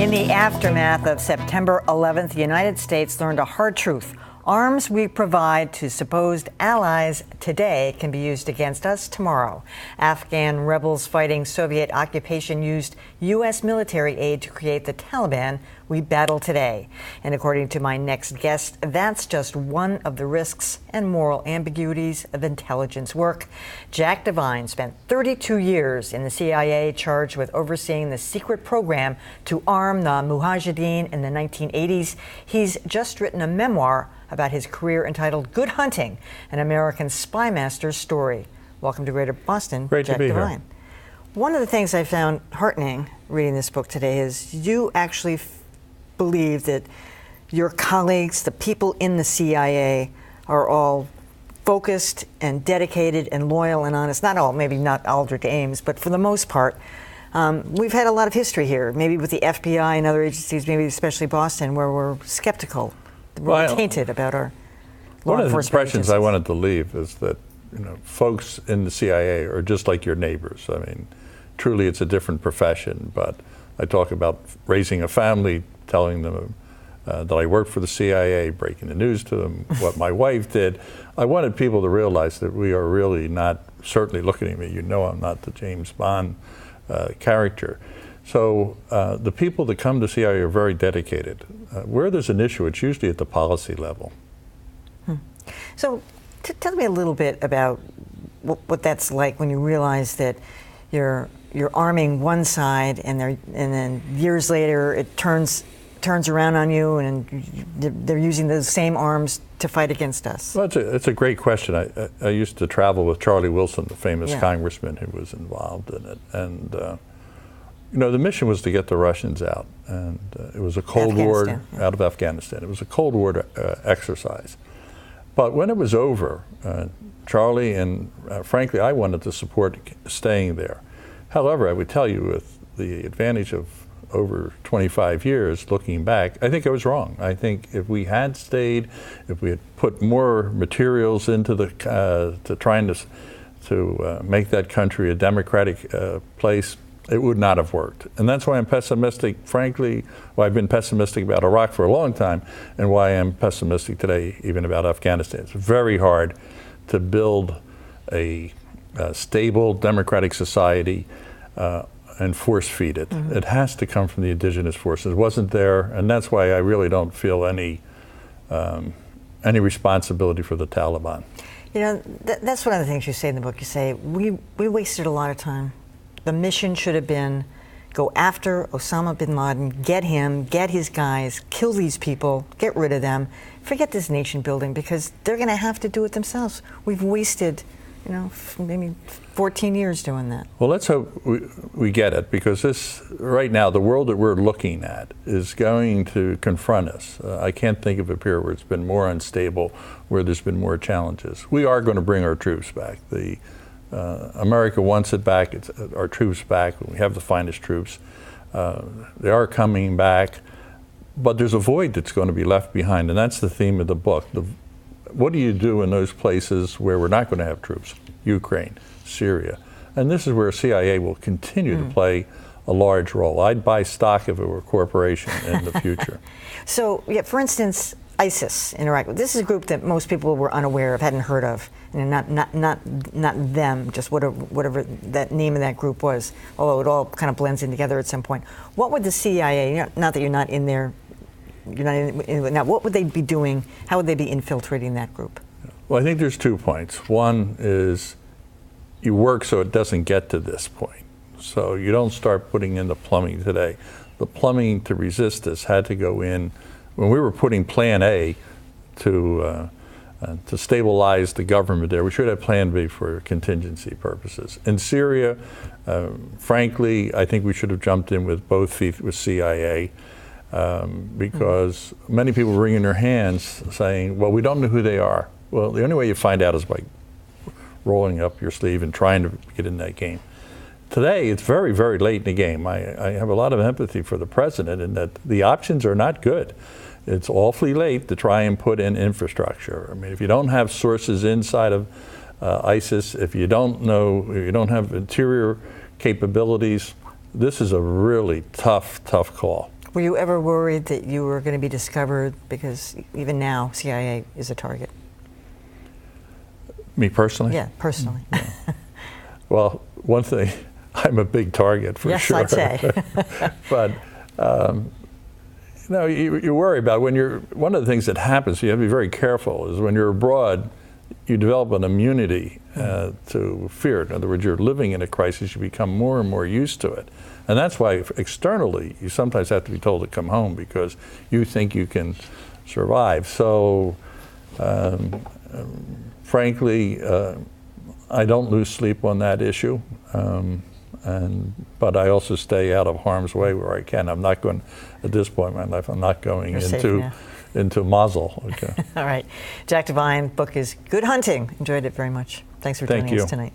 In the aftermath of September 11th, the United States learned a hard truth. Arms we provide to supposed allies today can be used against us tomorrow. Afghan rebels fighting Soviet occupation used U.S. military aid to create the Taliban we battle today. And according to my next guest, that's just one of the risks and moral ambiguities of intelligence work. Jack Devine spent 32 years in the CIA, charged with overseeing the secret program to arm the Mujahedeen in the 1980s. He's just written a memoir about his career entitled Good Hunting, an American Spymaster's story. Welcome to Greater Boston, Great Jack to be Devine. here. One of the things I found heartening reading this book today is you actually believe that your colleagues, the people in the CIA, are all focused and dedicated and loyal and honest. Not all, maybe not Aldrich Ames, but for the most part. We've had a lot of history here, maybe with the FBI and other agencies, maybe especially Boston, where we're skeptical. We're tainted about our law enforcement. One of the impressions agencies. I wanted to leave is that, folks in the CIA are just like your neighbors. I mean, truly it's a different profession, but I talk about raising a family, telling them that I worked for the CIA, breaking the news to them, what my wife did. I wanted people to realize that we are really not, certainly looking at me, I'm not the James Bond character. So the people that come to CIA are very dedicated. Where there's an issue, it's usually at the policy level. So tell me a little bit about what that's like when you realize that you're arming one side and then years later it turns around on you and they're using those same arms to fight against us. Well, it's a great question. I used to travel with Charlie Wilson, the famous congressman who was involved in it. And the mission was to get the Russians out. And it was a Cold War out of Afghanistan. It was a Cold War exercise. But when it was over, Charlie and frankly, I wanted to support staying there. However, I would tell you, with the advantage of over 25 years looking back, I think I was wrong. I think if we had stayed, if we had put more materials into to trying to make that country a democratic place, it would not have worked. And that's why I'm pessimistic, frankly, why I've been pessimistic about Iraq for a long time, and why I'm pessimistic today even about Afghanistan. It's very hard to build a stable democratic society and force feed it. Mm-hmm. It has to come from the indigenous forces. It wasn't there, and that's why I really don't feel any responsibility for the Taliban. That's one of the things you say in the book. You say, we wasted a lot of time. The mission should have been go after Osama bin Laden, get him, get his guys, kill these people, get rid of them, forget this nation building, because they're going to have to do it themselves. We've wasted, maybe 14 years doing that. Well, let's hope we get it, because right now, the world that we're looking at is going to confront us. I can't think of a period where it's been more unstable, where there's been more challenges. We are going to bring our troops back. America wants it back. It's our troops back. We have the finest troops. They are coming back, but there's a void that's going to be left behind, and that's the theme of the book. What do you do in those places where we're not going to have troops? Ukraine, Syria. And this is where CIA will continue to play a large role. I'd buy stock if it were a corporation in the future. So, for instance, ISIS in Iraq. This is a group that most people were unaware of, hadn't heard of, and not them, just whatever that name of that group was, although it all kind of blends in together at some point. What would the CIA, not that you're not in there, now what would they be doing? How would they be infiltrating that group? Well, I think there's 2 points. One is you work so it doesn't get to this point. So you don't start putting in the plumbing today. The plumbing to resist this had to go in when we were putting Plan A to stabilize the government there. We should have Plan B for contingency purposes. In Syria, frankly, I think we should have jumped in with both feet with CIA, because many people were wringing their hands saying, well, we don't know who they are. Well, the only way you find out is by rolling up your sleeve and trying to get in that game. Today, it's very, very late in the game. I have a lot of empathy for the president in that the options are not good. It's awfully late to try and put in infrastructure. I mean, if you don't have sources inside of ISIS, if you don't have interior capabilities, this is a really tough call. Were you ever worried that you were going to be discovered? Because even now, CIA is a target. Me personally? Yeah, personally. Yeah. Well, one thing, I'm a big target for sure. Yes, I'd say. But you worry about one of the things that happens, you have to be very careful, is when you're abroad, you develop an immunity to fear. In other words, you're living in a crisis, you become more and more used to it. And that's why externally, you sometimes have to be told to come home because you think you can survive. So, frankly, I don't lose sleep on that issue. But I also stay out of harm's way where I can. I'm not going, at this point in my life, I'm not going into Mosul. Okay. All right. Jack Devine, book is Good Hunting. Enjoyed it very much. Thanks for joining us tonight.